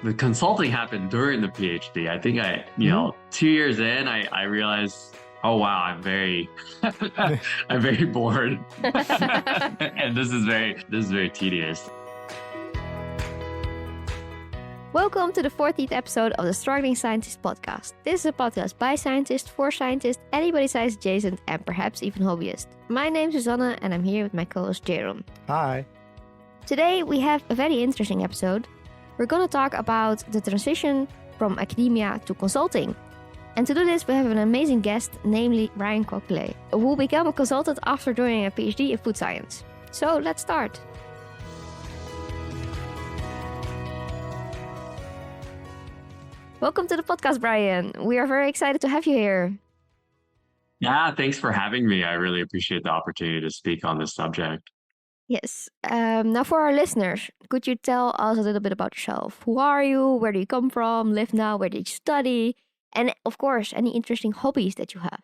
the consulting happened during the PhD. I think Mhm. 2 years in, I realized, oh wow, I'm very, I'm very bored, and this is very tedious. Welcome to the 14th episode of the Struggling Scientist podcast. This is a podcast by scientists, for scientists, anybody science adjacent, and perhaps even hobbyists. My name is Susanne, and I'm here with my co-host Jeroen. Hi. Today we have a very interesting episode. We're going to talk about the transition from academia to consulting. And to do this, we have an amazing guest, namely Bryan Quoc, who became a consultant after doing a PhD in food science. So let's start. Welcome to the podcast, Bryan. We are very excited to have you here. Yeah, thanks for having me. I really appreciate the opportunity to speak on this subject. Yes. Now, for our listeners, could you tell us a little bit about yourself? Who are you? Where do you come from? Live now? Where did you study? And of course, any interesting hobbies that you have.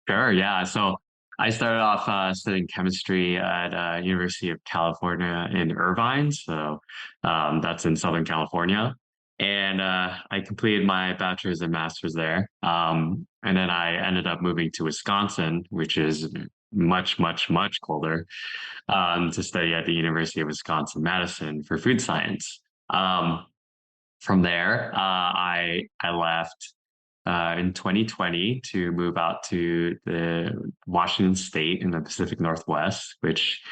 Sure, yeah. So I started off studying chemistry at University of California in Irvine. So that's in Southern California. And I completed my bachelor's and master's there. And then I ended up moving to Wisconsin, which is much, much, much colder, to study at the University of Wisconsin-Madison for food science. From there, I left in 2020 to move out to the Washington State in the Pacific Northwest, which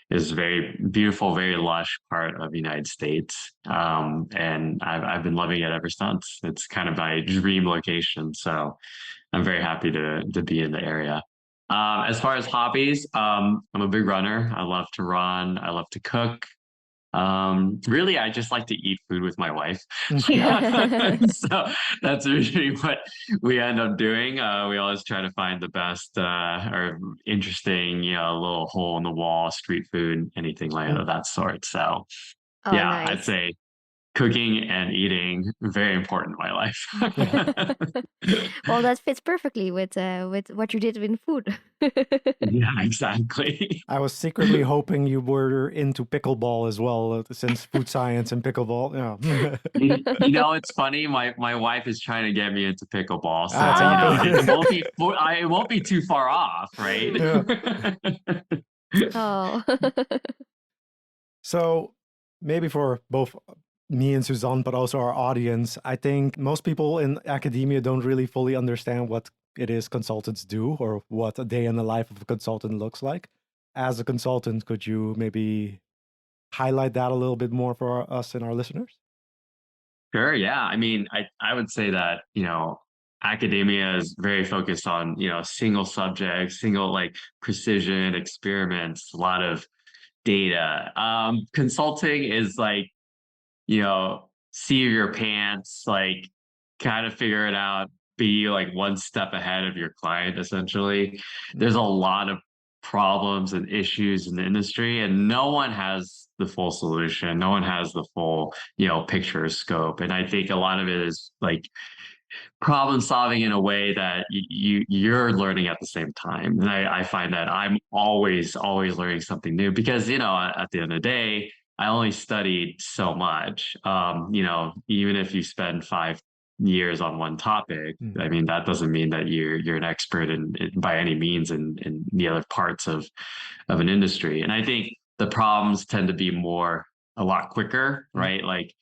is a very beautiful, very lush part of the United States. And I've been loving it ever since. It's kind of my dream location. So I'm very happy to be in the area. As far as hobbies, I'm a big runner. I love to run. I love to cook. Really, I just like to eat food with my wife. So that's usually what we end up doing. We always try to find the best or interesting, little hole in the wall street food, anything like of that sort. So Oh, yeah, I'd nice. say cooking and eating very important in my life. Well, that fits perfectly with what you did in food. Yeah, exactly. I was secretly hoping you were into pickleball as well, since food science and pickleball. Yeah. It's funny. My wife is trying to get me into pickleball, so Ah, it won't be too far off, right? Yeah. Oh. So maybe for both me and Suzanne, but also our audience, I think most people in academia don't really fully understand what it is consultants do or what a day in the life of a consultant looks like. As a consultant, could you maybe highlight that a little bit more for us and our listeners? Sure. Yeah. I mean, I would say that, academia is very focused on, single subject, single like precision experiments, a lot of data. Consulting is like, see your pants, like kind of figure it out, be like one step ahead of your client, essentially. There's a lot of problems and issues in the industry, and no one has the full solution. No one has the full, picture or scope. And I think a lot of it is like problem solving in a way that you're learning at the same time. And I find that I'm always learning something new because, at the end of the day, I only studied so much. Even if you spend 5 years on one topic, I mean, that doesn't mean that you're an expert in by any means in the other parts of an industry. And I think the problems tend to be a lot quicker, right? Like,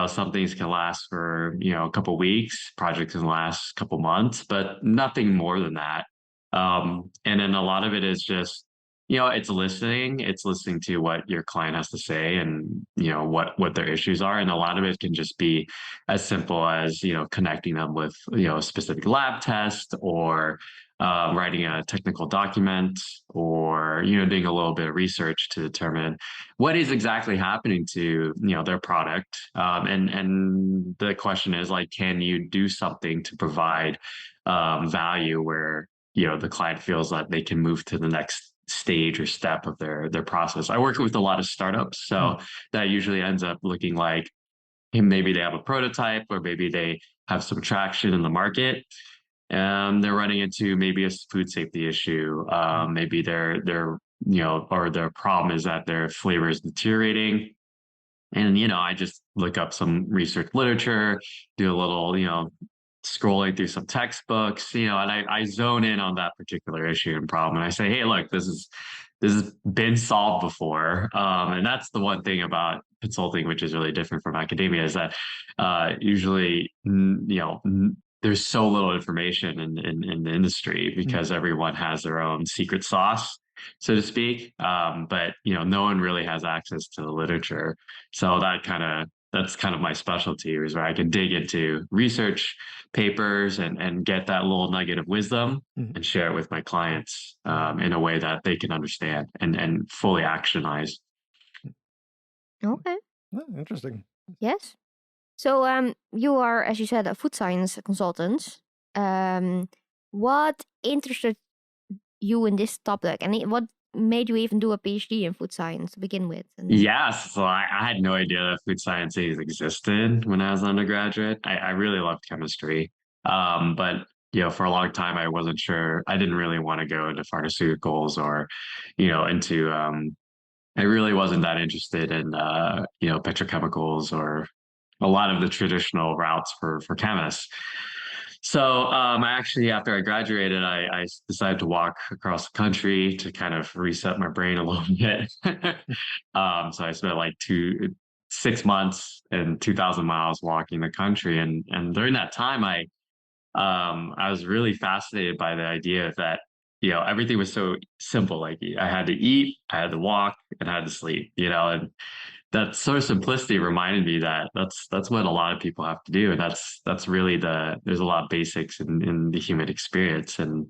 some things can last for, a couple weeks, projects can last a couple months, but nothing more than that. And then a lot of it is just, it's listening to what your client has to say and, what their issues are. And a lot of it can just be as simple as, connecting them with, a specific lab test or writing a technical document or, doing a little bit of research to determine what is exactly happening to, their product. And the question is like, can you do something to provide value where, the client feels that they can move to the next stage or step of their process. I work with a lot of startups, so that usually ends up looking like maybe they have a prototype or maybe they have some traction in the market and they're running into maybe a food safety issue. Maybe or their problem is that their flavor is deteriorating. And, I just look up some research literature, do a little, scrolling through some textbooks, and I zone in on that particular issue and problem. And I say, hey, look, this has been solved before. And that's the one thing about consulting, which is really different from academia, is that usually, there's so little information in the industry because everyone has their own secret sauce, so to speak. But no one really has access to the literature. So that's kind of my specialty, is where I can dig into research papers and get that little nugget of wisdom and share it with my clients in a way that they can understand and fully actionize. Okay. Interesting. Yes. So you are, as you said, a food science consultant. What interested you in this topic, and what made you even do a PhD in food science to begin with? Yes, so I had no idea that food sciences existed when I was undergraduate. I really loved chemistry, but for a long time I wasn't sure. I didn't really want to go into pharmaceuticals or, into. I really wasn't that interested in, petrochemicals or a lot of the traditional routes for chemists. So I actually, after I graduated, I decided to walk across the country to kind of reset my brain a little bit. So I spent like 6 months and 2,000 miles walking the country, and during that time, I was really fascinated by the idea that everything was so simple. Like I had to eat, I had to walk, and I had to sleep. And that sort of simplicity reminded me that that's what a lot of people have to do, and that's really there's a lot of basics in the human experience. And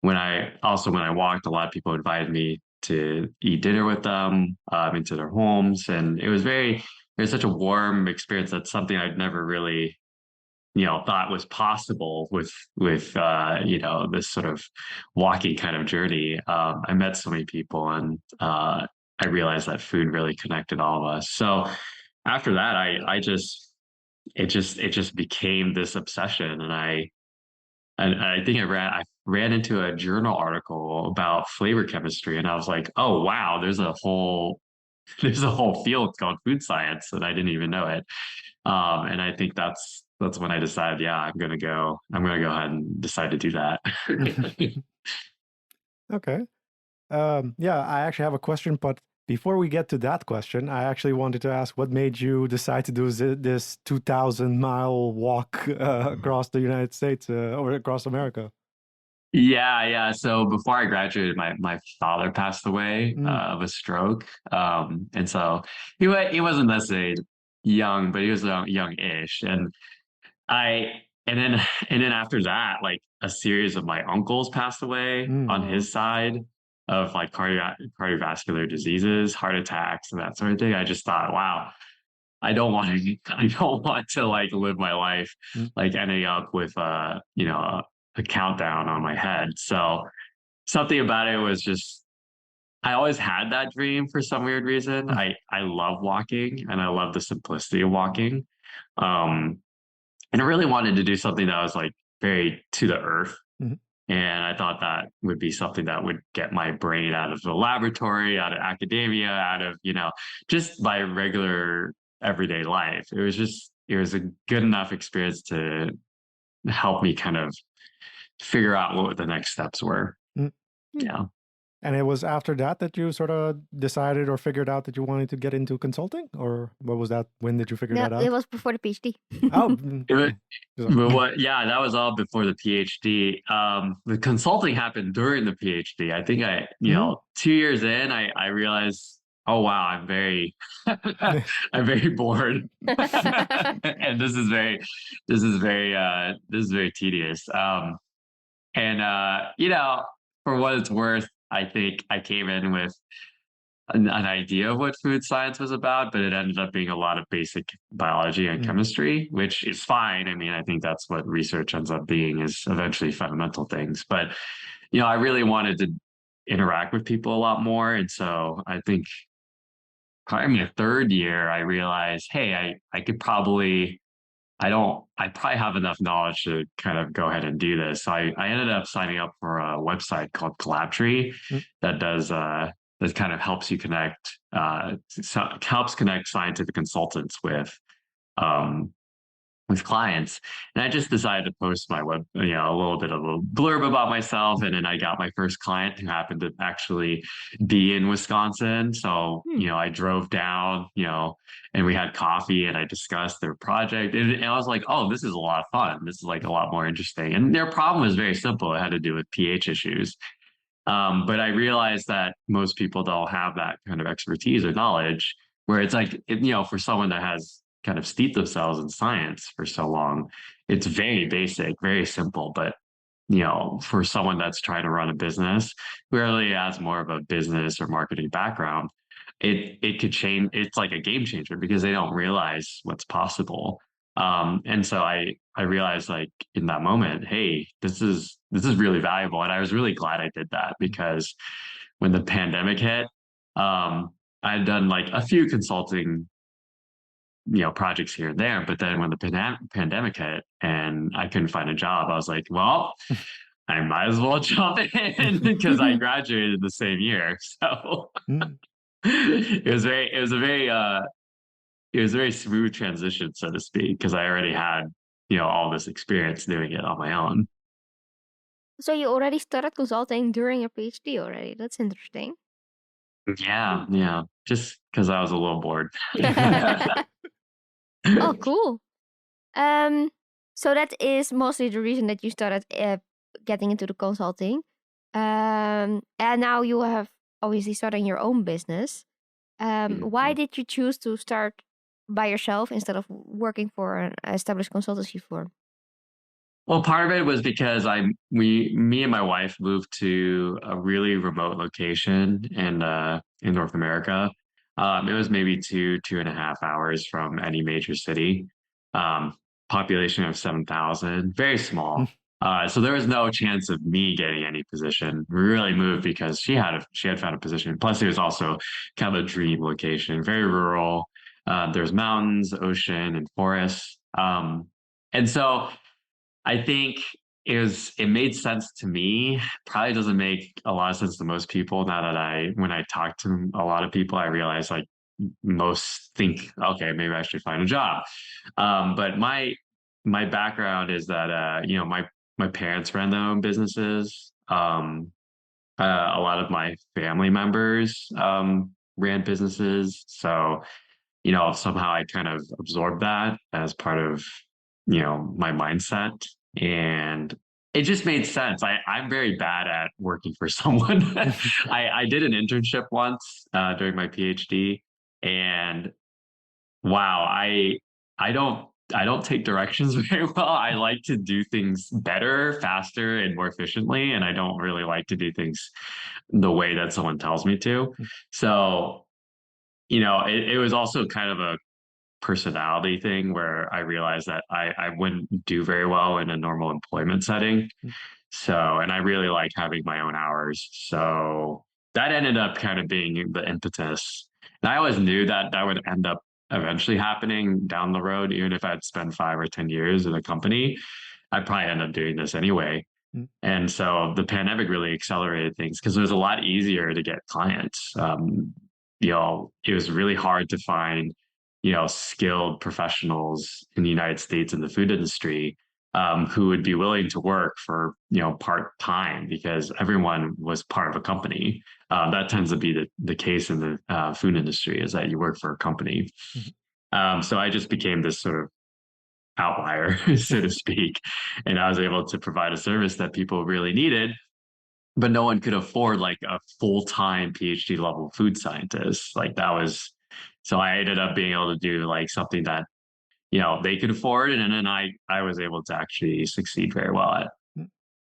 when I walked, a lot of people invited me to eat dinner with them into their homes, and it was such a warm experience. That's something I'd never really thought was possible with this sort of walking kind of journey. I met so many people, and I realized that food really connected all of us. So after that, it just became this obsession, and I think I ran into a journal article about flavor chemistry, and I was like, oh wow, there's a whole field called food science, and I didn't even know it. And I think that's when I decided, yeah, I'm gonna go ahead and decide to do that. Okay. Yeah, I actually have a question, but before we get to that question, I actually wanted to ask what made you decide to do this 2,000-mile walk across the United States or across America? Yeah. So before I graduated, my father passed away of a stroke, and so he wasn't necessarily young, but he was young-ish, I and then and then after that, like a series of my uncles passed away on his side of like cardiovascular diseases, heart attacks, and that sort of thing. I just thought, wow, I don't want to like live my life like ending up with a countdown on my head. So something about it was just I always had that dream for some weird reason. I love walking and I love the simplicity of walking. Um, and I really wanted to do something that was like very to the earth. And I thought that would be something that would get my brain out of the laboratory, out of academia, out of, just my regular everyday life. It was a good enough experience to help me kind of figure out what the next steps were. Yeah. And it was after that that you sort of decided or figured out that you wanted to get into consulting? Or what was that? When did you figure that out? It was before the PhD. Oh, yeah, that was all before the PhD. The consulting happened during the PhD. I think 2 years in, I realized, oh wow, I'm very, I'm very bored, and this is very tedious. For what it's worth, I think I came in with an idea of what food science was about, but it ended up being a lot of basic biology and chemistry, which is fine. I mean, I think that's what research ends up being, is eventually fundamental things. But, I really wanted to interact with people a lot more. And so I think probably in the third year, I realized, hey, I probably have enough knowledge to kind of go ahead and do this. So I ended up signing up for a website called Collabtree that does that kind of helps you connect, helps connect scientific consultants um, with clients. And I just decided to post my a little bit of a blurb about myself. And then I got my first client who happened to actually be in Wisconsin. So, I drove down, and we had coffee and I discussed their project. And I was like, oh, this is a lot of fun. This is like a lot more interesting. And their problem was very simple. It had to do with pH issues. But I realized that most people don't have that kind of expertise or knowledge, where it's like, for someone that has kind of steeped themselves in science for so long, it's very basic, very simple. But, for someone that's trying to run a business, who really has more of a business or marketing background, it could change. It's like a game changer because they don't realize what's possible. And so I realized, like, in that moment, hey, this is really valuable. And I was really glad I did that, because when the pandemic hit, I had done like a few consulting, projects here and there. But then when the pandemic hit and I couldn't find a job, I was like, well, I might as well jump in because I graduated the same year. So it was a very smooth transition, so to speak, because I already had, all this experience doing it on my own. So you already started consulting during your PhD already. That's interesting. Yeah, yeah. Just because I was a little bored. Oh, cool. So that is mostly the reason that you started getting into the consulting. And now you have obviously starting your own business. Why did you choose to start by yourself instead of working for an established consultancy firm? Well, part of it was because me and my wife moved to a really remote location in North America. It was maybe 2.5 hours from any major city. Population of 7,000, very small. So there was no chance of me getting any position. We really moved because she had found a position. Plus, it was also kind of a dream location, very rural. There's mountains, ocean, and forests. And so I think it made sense to me. Probably doesn't make a lot of sense to most people. Now that when I talk to a lot of people, I realize, like, most think, okay, maybe I should find a job. But my background is that my parents ran their own businesses. A lot of my family members ran businesses, so somehow I kind of absorbed that as part of my mindset, and it just made sense. I'm very bad at working for someone. I did an internship once during my PhD, and wow, I don't take directions very well. I like to do things better, faster, and more efficiently, and I don't really like to do things the way that someone tells me to. So, it was also kind of a personality thing where I realized that I wouldn't do very well in a normal employment setting. So, and I really like having my own hours. So that ended up kind of being the impetus. And I always knew that that would end up eventually happening down the road. Even if I'd spend 5 or 10 years in a company, I'd probably end up doing this anyway. And so the pandemic really accelerated things because it was a lot easier to get clients. It was really hard to find, skilled professionals in the United States in the food industry who would be willing to work for, part time, because everyone was part of a company. That tends to be the case in the food industry, is that you work for a company. So I just became this sort of outlier, so to speak, and I was able to provide a service that people really needed, but no one could afford like a full-time PhD level food scientist. Like, that was, so I ended up being able to do like something that, they could afford. And then I was able to actually succeed very well at.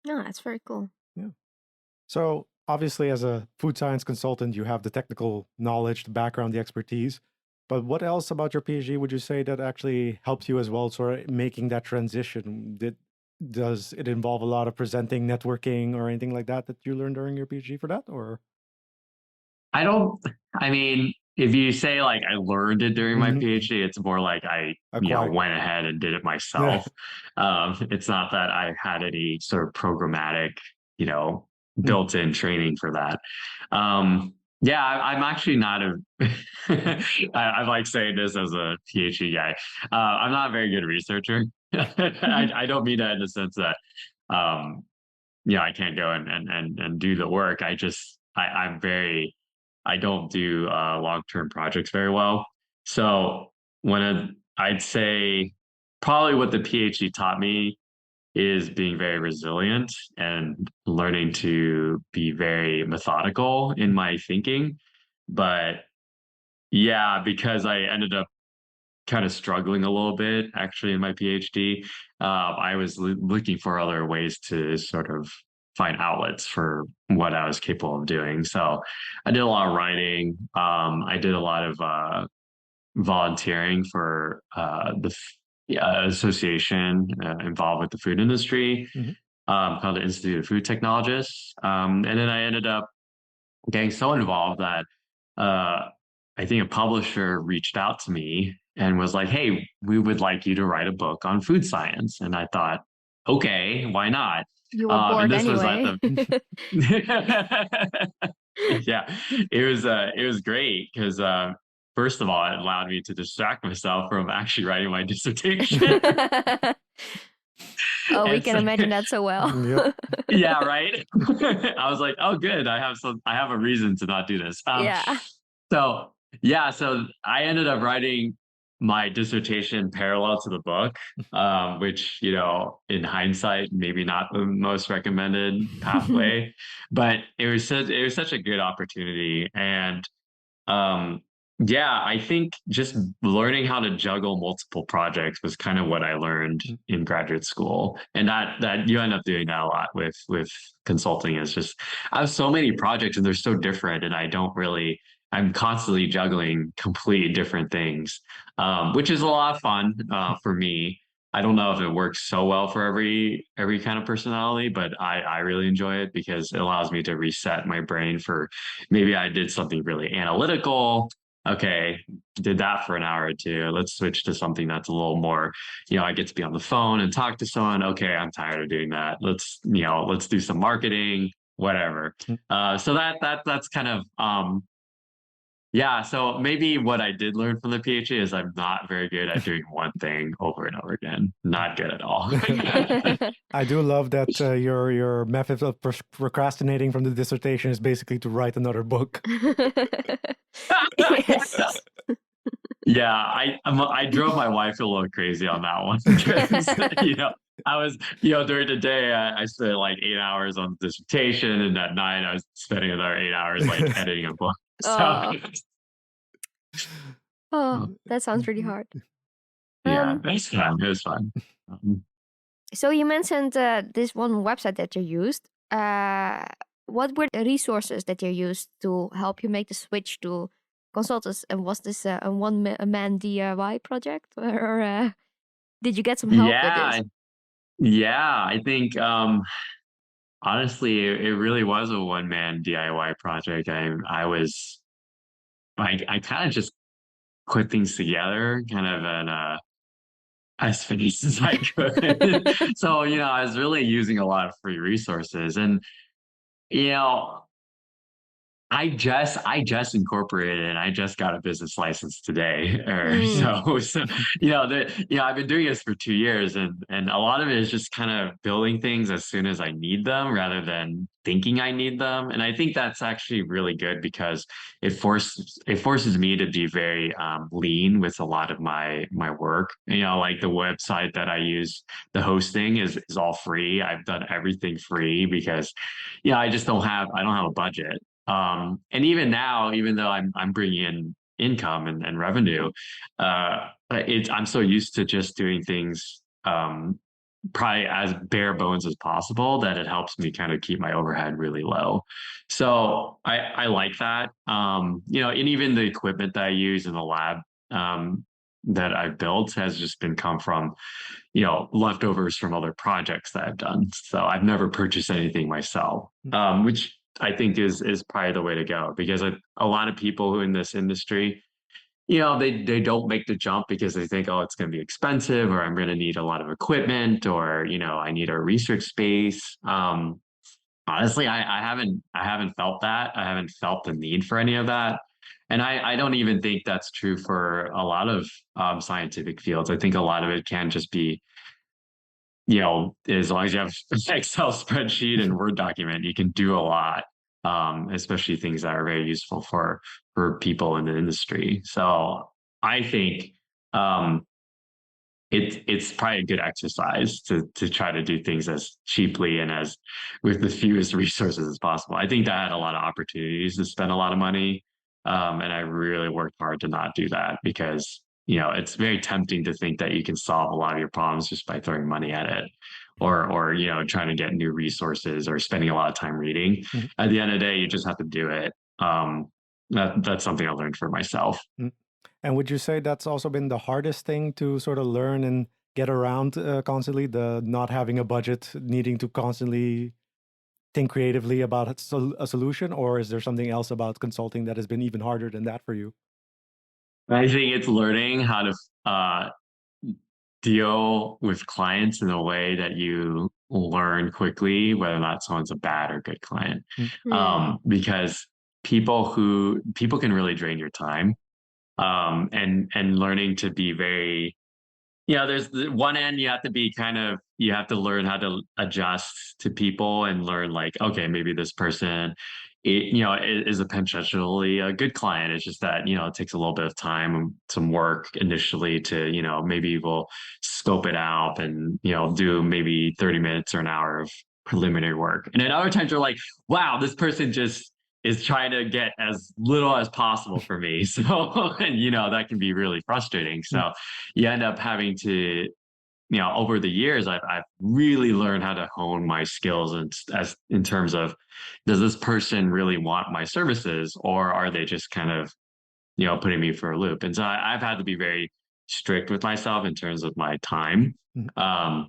Oh, that's very cool. Yeah. So obviously, as a food science consultant, you have the technical knowledge, the background, the expertise. But what else about your PhD would you say that actually helped you as well, sort of making that transition? Does it involve a lot of presenting, networking, or anything like that you learned during your PhD for that? Or I mean, if you say like I learned it during my PhD, it's more like I, went ahead and did it myself. It's not that I had any sort of programmatic, built-in training for that. Yeah, I'm actually not a. I like saying this as a PhD guy. I'm not a very good researcher. I don't mean that in the sense that, um, I can't go and do the work. I'm very, I don't do long-term projects very well. So I'd say probably what the PhD taught me is being very resilient and learning to be very methodical in my thinking. But yeah, because I ended up kind of struggling a little bit actually in my PhD, I was looking for other ways to sort of find outlets for what I was capable of doing. So I did a lot of writing. I did a lot of volunteering for association involved with the food industry, Mm-hmm. called the Institute of Food Technologists. And then I ended up getting so involved that I think a publisher reached out to me and was like, "Hey, we would like you to write a book on food science." And I thought, "Okay, why not?" You were And bored this was at anyway. the yeah, it was great because first of all, it allowed me to distract myself from actually writing my dissertation. Oh, we And can so, imagine that so well. Yep. yeah, right. I was like, oh, good. I have a reason to not do this. Yeah. So yeah, so I ended up writing my dissertation parallel to the book, which, in hindsight, maybe not the most recommended pathway, but it was such a good opportunity. And um, yeah, I think just learning how to juggle multiple projects was kind of what I learned in graduate school. And that you end up doing that a lot with consulting is just I have so many projects and they're so different and I'm constantly juggling completely different things, which is a lot of fun for me. I don't know if it works so well for every kind of personality, but I really enjoy it because it allows me to reset my brain for maybe I did something really analytical. Okay, did that for an hour or two. Let's switch to something that's a little more, I get to be on the phone and talk to someone. Okay, I'm tired of doing that. Let's do some marketing, whatever. So that's kind of yeah, so maybe what I did learn from the PhD is I'm not very good at doing one thing over and over again. Not good at all. I do love that your method of procrastinating from the dissertation is basically to write another book. Yes. Yeah, I drove my wife a little crazy on that one because I was during the day I spent like 8 hours on the dissertation, and at night I was spending another 8 hours like editing a book. So Oh, oh, that sounds really hard. yeah, it was fun. It was fun. So you mentioned this one website that you used. What were the resources that you used to help you make the switch to consultants? And was this a one-man DIY project, or did you get some help with this? Yeah, yeah. I think honestly, it really was a one man DIY project. I kind of just put things together, kind of in as fast as I could. So, I was really using a lot of free resources. And, you know, I just incorporated and I just got a business license today. Or so I've been doing this for 2 years and a lot of it is just kind of building things as soon as I need them rather than thinking I need them. And I think that's actually really good because it forces me to be very lean with a lot of my work. Like the website that I use, the hosting is all free. I've done everything free because I don't have a budget. And even now, even though I'm bringing in income and revenue, I'm so used to just doing things probably as bare bones as possible that it helps me kind of keep my overhead really low. So I like that. And even the equipment that I use in the lab that I've built has just been come from leftovers from other projects that I've done. So I've never purchased anything myself, which I think is probably the way to go because a lot of people who in this industry, they don't make the jump because they think, oh, it's going to be expensive, or I'm going to need a lot of equipment, or I need a research space. Honestly, I haven't felt that. I haven't felt the need for any of that. And I don't even think that's true for a lot of scientific fields. I think a lot of it can just be, as long as you have an Excel spreadsheet and Word document, you can do a lot, especially things that are very useful for people in the industry. So I think um, it's probably a good exercise to try to do things as cheaply and as with the fewest resources as possible. I think that I had a lot of opportunities to spend a lot of money, and I really worked hard to not do that because it's very tempting to think that you can solve a lot of your problems just by throwing money at it, or trying to get new resources or spending a lot of time reading. Mhm. At the end of the day, you just have to do it. That's something I learned for myself. Mm. And would you say that's also been the hardest thing to sort of learn and get around constantly, the not having a budget, needing to constantly think creatively about a solution, or is there something else about consulting that has been even harder than that for you? I think it's learning how to uh, deal with clients in a way that you learn quickly whether or not someone's a bad or good client. Mm. Because people can really drain your time, and learning to be very, there's the one end, you have to learn how to adjust to people and learn like, okay, maybe this person, is a potentially a good client. It's just that, it takes a little bit of time and some work initially to, maybe we'll scope it out and, do maybe 30 minutes or an hour of preliminary work. And then other times you're like, wow, this person just is trying to get as little as possible for me. So, and that can be really frustrating. Mm. So you end up having to, over the years, I've really learned how to hone my skills as in terms of, does this person really want my services, or are they just kind of, putting me for a loop? And so I've had to be very strict with myself in terms of my time. Mhm.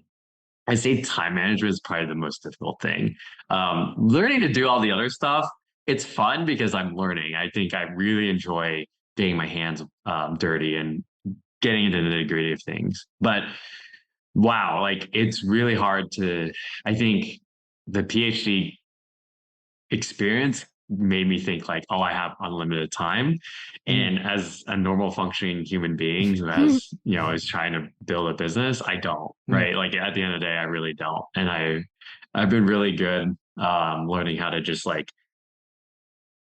I say time management is probably the most difficult thing. Learning to do all the other stuff, it's fun because I'm learning. I think I really enjoy getting my hands dirty and getting into the nitty gritty of things. But wow, like it's really hard to, I think the PhD experience made me think like, oh, I have unlimited time. Mm. And as a normal functioning human being who has, is trying to build a business, I don't, Mm. right? Like at the end of the day, I really don't. And I've been really good learning how to just like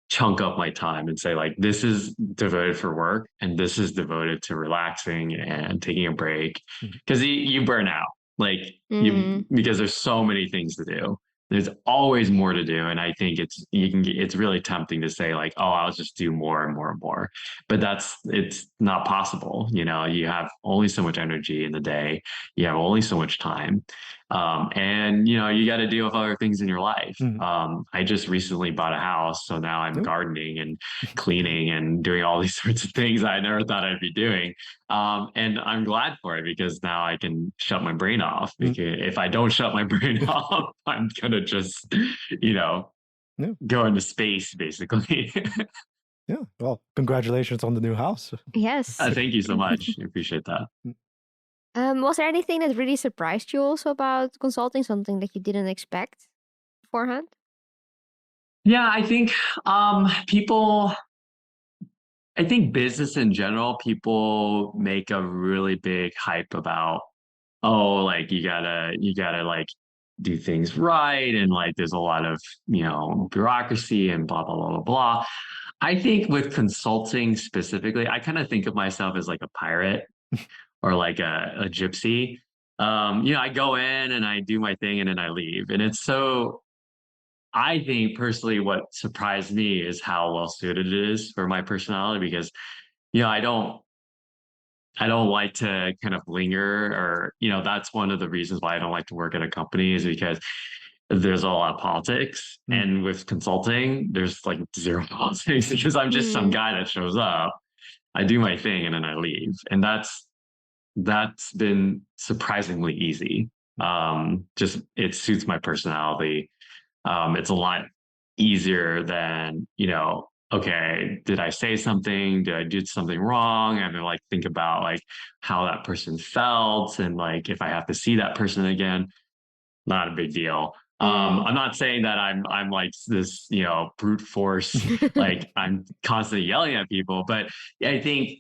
chunk up my time and say like, this is devoted for work and this is devoted to relaxing and taking a break, Mhm. because you burn out, like Mm. because there's so many things to do. There's always more to do, and I think it's really tempting to say like, oh, I'll just do more and more and more, but it's not possible. You have only so much energy in the day, you have only so much time, and you got to deal with other things in your life. Mhm. I just recently bought a house, so now I'm Yep. gardening and cleaning and doing all these sorts of things I never thought I'd be doing. And I'm glad for it because now I can shut my brain off. Mm. Because if I don't shut my brain off, I'm gonna just, you know, Yeah. go into space basically. Yeah. Well, congratulations on the new house. Yes. Thank you so much. I appreciate that. Was there anything that really surprised you also about consulting? Something that you didn't expect beforehand? Yeah, I think people I think business in general, people make a really big hype about, oh, like you gotta like do things right, and like there's a lot of bureaucracy and blah blah blah blah blah. I think with consulting specifically, I kind of think of myself as like a pirate or like a gypsy. I go in and I do my thing and then I leave, and it's so. I think personally, what surprised me is how well suited it is for my personality because you know I don't I don't like to kind of linger, or that's one of the reasons why I don't like to work at a company, is because there's a lot of politics. Mm. And with consulting, there's like zero politics because I'm just some Mm. guy that shows up, I do my thing and then I leave. And that's been surprisingly easy. Just it suits my personality. It's a lot easier than, okay, did I say something? Did I do something wrong? I mean, like think about like how that person felt, and like if I have to see that person again, not a big deal. I'm not saying that I'm like this, brute force, like I'm constantly yelling at people, but I think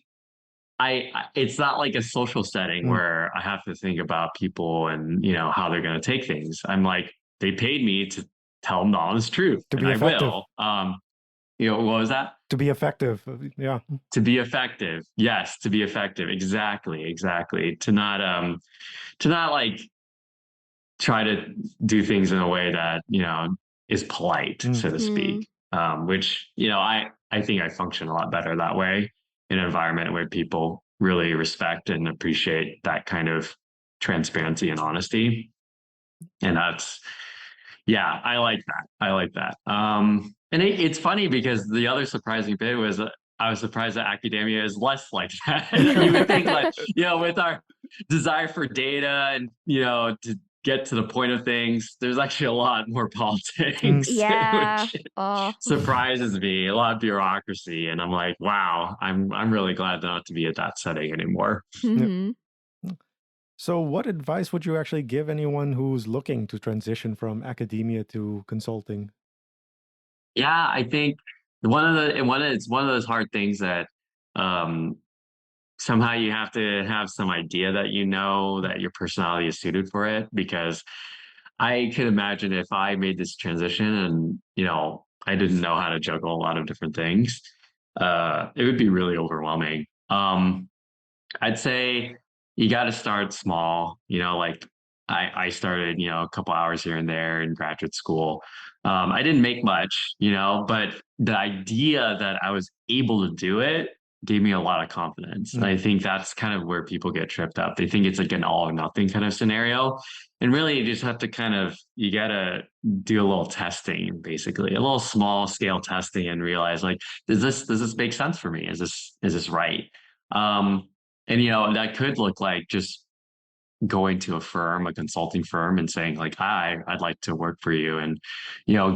it's not like a social setting Mm. where I have to think about people and how they're going to take things. I'm like, they paid me to tell them the honest truth, To and be I effective. will. What was that? To be effective. Yeah. To be effective. Yes, to be effective. Exactly, exactly. To not like try to do things in a way that is polite, Mm. so to speak. Which I think I function a lot better that way, in an environment where people really respect and appreciate that kind of transparency and honesty. And that's, yeah, I like that. I like that. And it's funny because the other surprising bit was that I was surprised that academia is less like that. You would think, like, with our desire for data and, to get to the point of things, there's actually a lot more politics, Yeah. which Oh. surprises me. A lot of bureaucracy, and I'm like, wow, I'm really glad not to be at that setting anymore. Mhm. So, what advice would you actually give anyone who's looking to transition from academia to consulting? Yeah, I think it's one of those hard things that um, somehow you have to have some idea that that your personality is suited for it. Because I could imagine if I made this transition and I didn't know how to juggle a lot of different things, it would be really overwhelming. I'd say you got to start small. Like I started, a couple hours here and there in graduate school. I didn't make much, but the idea that I was able to do it gave me a lot of confidence. And Mm. I think that's kind of where people get tripped up. They think it's like an all or nothing kind of scenario. And really, you just have to you got to do a little testing, basically, a little small scale testing, and realize, like, does this make sense for me? Is this right? Um, and that could look like just going to a consulting firm, and saying, like, "Hi, I'd like to work for you," and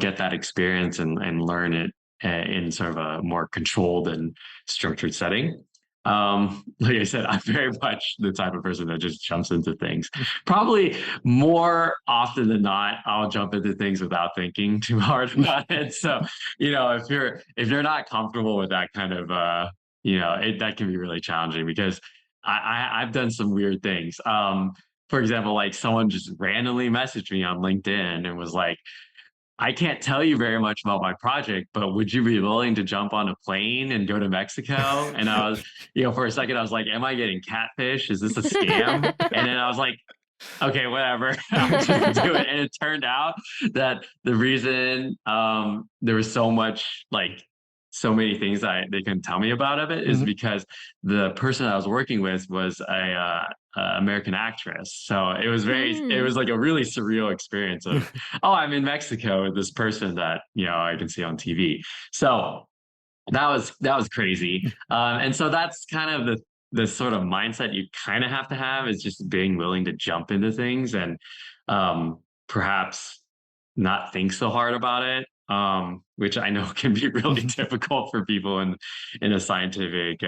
get that experience and learn it in sort of a more controlled and structured setting. Like I said, I'm very much the type of person that just jumps into things. Probably more often than not, I'll jump into things without thinking too hard about it. So, if you're not comfortable with that kind of that can be really challenging, because I've done some weird things. For example, like, someone just randomly messaged me on LinkedIn and was like, "I can't tell you very much about my project, but would you be willing to jump on a plane and go to Mexico?" And I was, for a second, I was like, "Am I getting catfish? Is this a scam?" And then I was like, okay, whatever. I'll just do it. And it turned out that the reason there was so many things they couldn't tell me of it is Mhm. because the person I was working with was a American actress. So it Mm. was like a really surreal experience of, oh, I'm in Mexico with this person that I can see on TV. So that was crazy. And so that's kind of the sort of mindset you kind of have to have, is just being willing to jump into things, and perhaps not think so hard about it. Which I know can be really difficult for people in a scientific,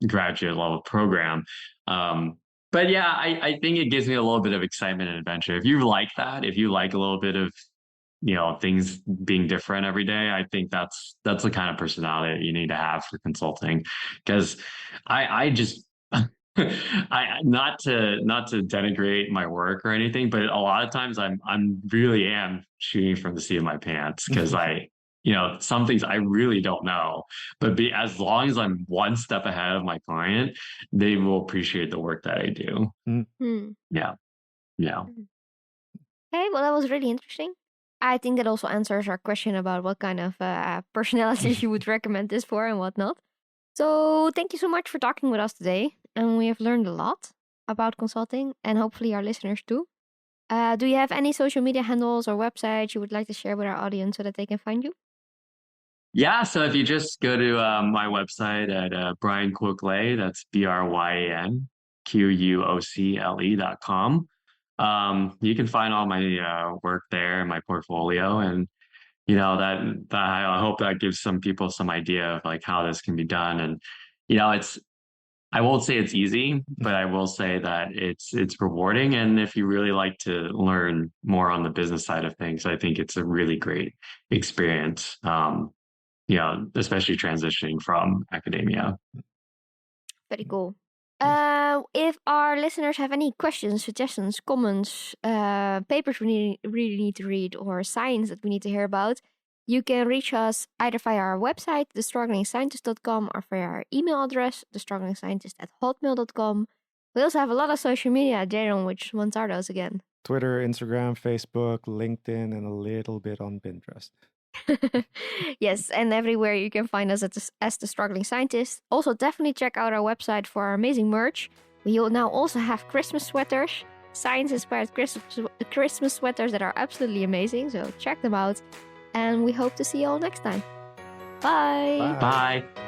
graduate level program. But yeah, I think it gives me a little bit of excitement and adventure. If you like that, if you like a little bit of things being different every day, I think that's the kind of personality that you need to have for consulting. Because I just I not to denigrate my work or anything, but a lot of times I'm really am shooting from the seat of my pants, because some things I really don't know, but as long as I'm one step ahead of my client, they will appreciate the work that I do. Hmm. Yeah, yeah. Okay, well, that was really interesting. I think that also answers our question about what kind of personalities you would recommend this for and whatnot. So, thank you so much for talking with us today. And we have learned a lot about consulting, and hopefully our listeners too. Do you have any social media handles or websites you would like to share with our audience so that they can find you? Yeah, so if you just go to my website at Bryan Quocle, that's BryanQuocle.com. You can find all my work there, my portfolio, and that I hope that gives some people some idea of, like, how this can be done. And it's I won't say it's easy, but I will say that it's rewarding. And if you really like to learn more on the business side of things, I think it's a really great experience. Especially transitioning from academia. Very cool. Yes. If our listeners have any questions, suggestions, comments, papers we really need to read, or science that we need to hear about, you can reach us either via our website, thestrugglingscientist.com, or via our email address, thestrugglingscientist@hotmail.com. We also have a lot of social media. Jaron, which ones are those again? Twitter, Instagram, Facebook, LinkedIn, and a little bit on Pinterest. Yes, and everywhere you can find us as The Struggling Scientist. Also, definitely check out our website for our amazing merch. We will now also have Christmas sweaters, science-inspired Christmas sweaters that are absolutely amazing. So check them out, and we hope to see you all next time. Bye. Bye. Bye.